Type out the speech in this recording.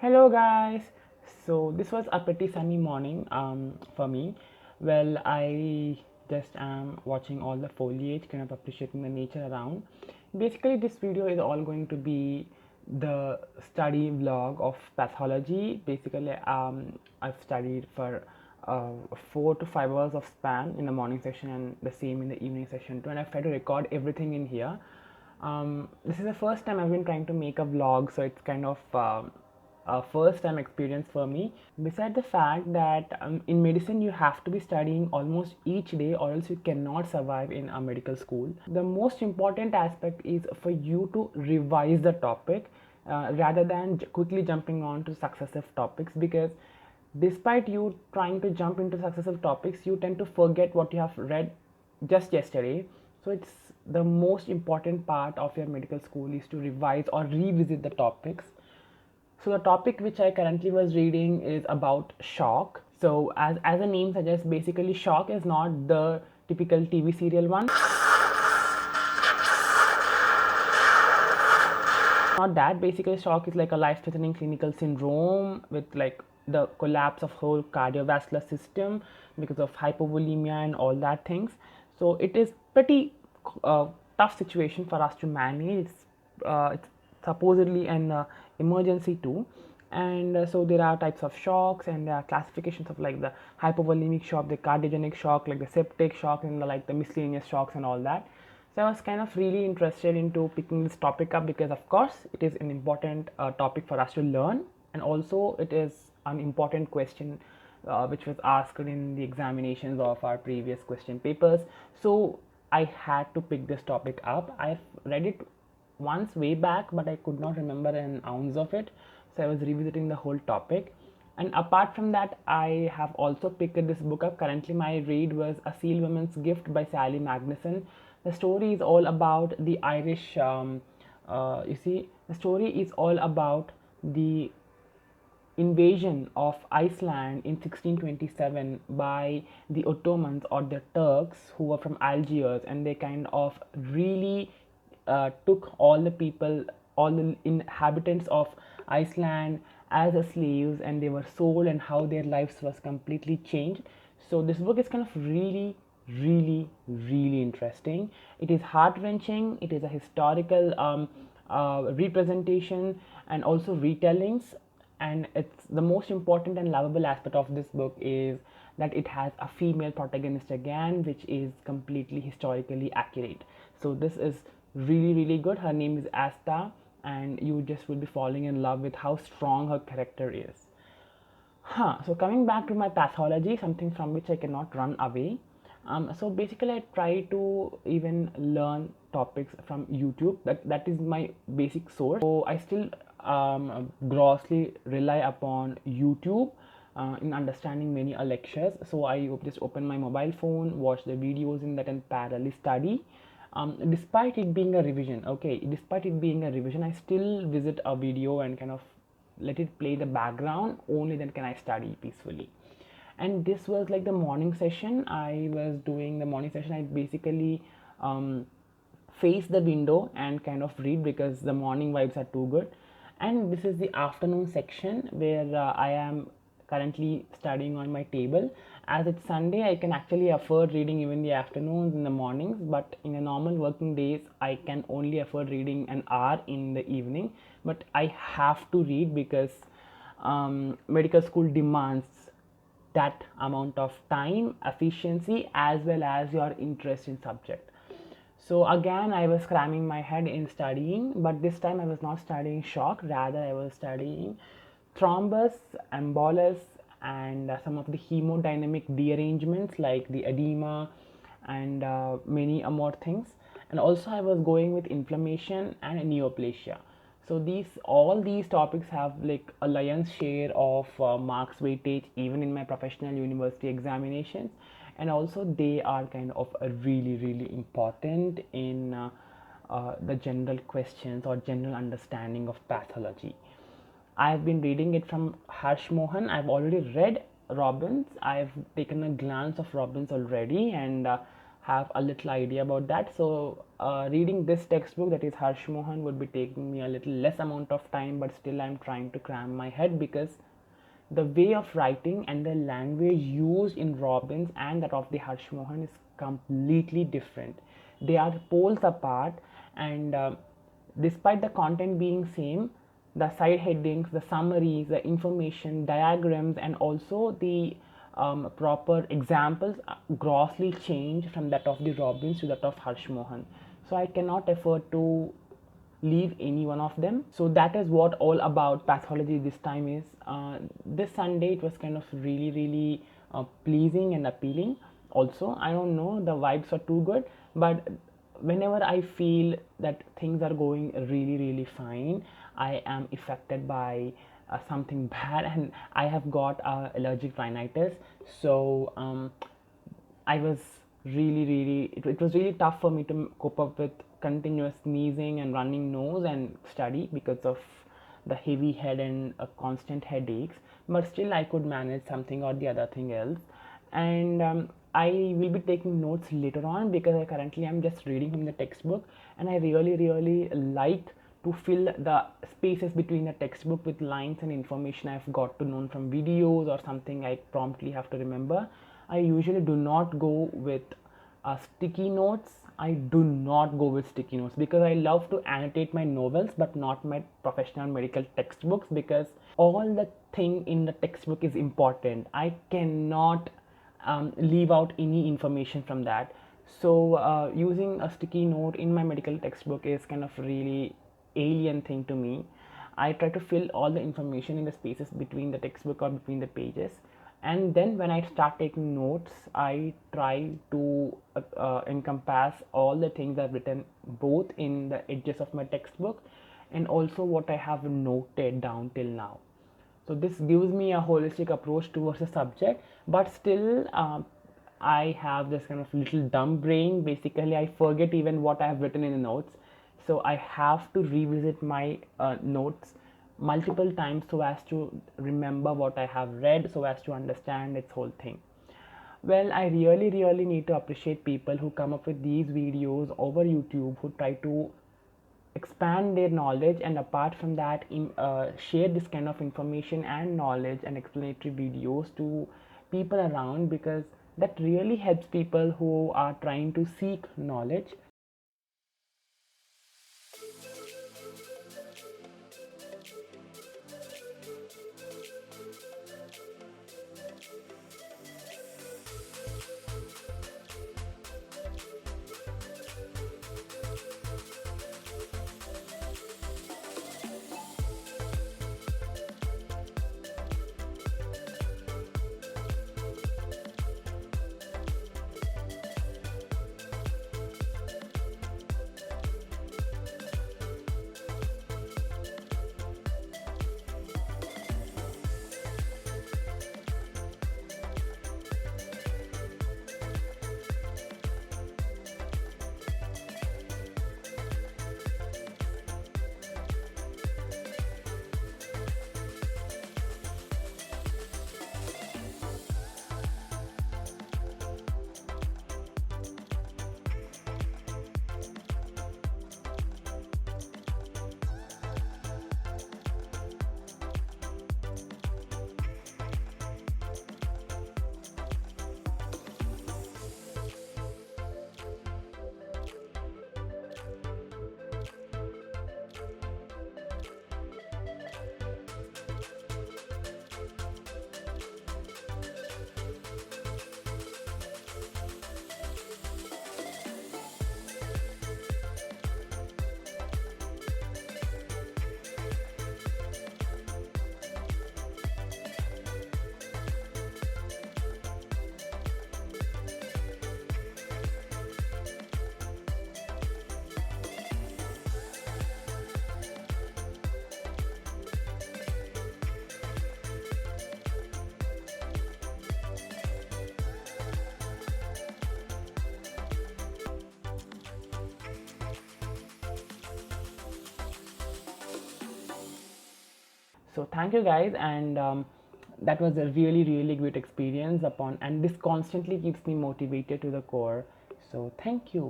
Hello guys. So this was a pretty sunny morning for me. Well, I just am watching all the foliage, kind of appreciating the nature around. Basically, this video is all going to be the study vlog of pathology. Basically, I've studied for 4 to 5 hours of span in the morning session and the same in the evening session too. And I've tried to record everything in here. This is the first time I've been trying to make a vlog, so it's kind of a first time experience for me. Besides the fact that in medicine you have to be studying almost each day or else you cannot survive in a medical school. The most important aspect is for you to revise the topic rather than quickly jumping on to successive topics, because despite you trying to jump into successive topics, you tend to forget what you have read just yesterday. So it's the most important part of your medical school is to revise or revisit the topics. So the topic which I currently was reading is about shock. So as the name suggests, basically shock is not the typical TV serial one. Not that. Basically shock is like a life-threatening clinical syndrome with like the collapse of whole cardiovascular system because of hypovolemia and all that things. So it is pretty tough situation for us to manage. It's supposedly an emergency too. And so there are types of shocks, and there are classifications of like the hypovolemic shock, the cardiogenic shock, like the septic shock, and the miscellaneous shocks and all that. So I was kind of really interested into picking this topic up because of course it is an important topic for us to learn, and also it is an important question which was asked in the examinations of our previous question papers. So I had to pick this topic up. I've read it once way back, but I could not remember an ounce of it. So I was revisiting the whole topic. And apart from that, I have also picked this book up. Currently, my read was A Seal Woman's Gift by Sally Magnuson. The story is all about the Irish, the story is all about the invasion of Iceland in 1627 by the Ottomans or the Turks who were from Algiers, and they kind of really took all the people, all the inhabitants of Iceland as slaves, and they were sold, and how their lives was completely changed. So this book is kind of really interesting. It is heart-wrenching. It is a historical representation and also retellings, and it's the most important and lovable aspect of this book is that it has a female protagonist again, which is completely historically accurate. So this is really good. Her name is Asta, and you just will be falling in love with how strong her character is. So coming back to my pathology, something from which I cannot run away. So basically I try to even learn topics from YouTube. That is my basic source. So I still grossly rely upon YouTube in understanding many lectures. So I just open my mobile phone, watch the videos in that, and parallelly study. Despite it being a revision, I still visit a video and kind of let it play the background. Only then can I study peacefully. And this was like the morning session. I was doing the morning session. I basically face the window and kind of read because the morning vibes are too good. And this is the afternoon section where I am currently studying on my table. As it's Sunday, I can actually afford reading even the afternoons and the mornings, but in a normal working days I can only afford reading an hour in the evening. But I have to read because medical school demands that amount of time, efficiency, as well as your interest in subject. So again, I was cramming my head in studying, but this time I was not studying shock, rather I was studying thrombus, embolus, and some of the hemodynamic derangements like the edema and many more things. And also I was going with inflammation and neoplasia. So all these topics have like a lion's share of marks weightage even in my professional university examinations, and also they are kind of really important in the general questions or general understanding of pathology. I've been reading it from Harsh Mohan. I've already read Robbins. I've taken a glance of Robbins already, and have a little idea about that. So reading this textbook, that is Harsh Mohan, would be taking me a little less amount of time, but still I'm trying to cram my head, because the way of writing and the language used in Robbins and that of the Harsh Mohan is completely different. They are poles apart, and despite the content being same, the side headings, the summaries, the information, diagrams, and also the proper examples grossly change from that of the Robbins to that of Harsh Mohan. So I cannot afford to leave any one of them. So that is what all about pathology this time is. This Sunday it was kind of really pleasing and appealing. Also, I don't know, the vibes are too good, but whenever I feel that things are going really fine, I am affected by something bad, and I have got allergic rhinitis. So I was it was really tough for me to cope up with continuous sneezing and running nose and study because of the heavy head and constant headaches. But still, I could manage something or the other thing else. And I will be taking notes later on, because I currently am just reading from the textbook, and I really like to fill the spaces between the textbook with lines and information I've got to know from videos or something I promptly have to remember. I usually do not go with sticky notes. I do not go with sticky notes because I love to annotate my novels, but not my professional medical textbooks, because all the thing in the textbook is important. I cannot leave out any information from that. So using a sticky note in my medical textbook is kind of really alien thing to me. I try to fill all the information in the spaces between the textbook or between the pages, and then when I start taking notes, I try to encompass all the things I've written both in the edges of my textbook and also what I have noted down till now. So this gives me a holistic approach towards the subject, but still I have this kind of little dumb brain. Basically, I forget even what I have written in the notes, so I have to revisit my notes multiple times so as to remember what I have read, so as to understand its whole thing. Well, I really need to appreciate people who come up with these videos over YouTube, who try to expand their knowledge, and apart from that share this kind of information and knowledge and explanatory videos to people around, because that really helps people who are trying to seek knowledge. So thank you guys, and that was a really great experience upon, and this constantly keeps me motivated to the core. So thank you.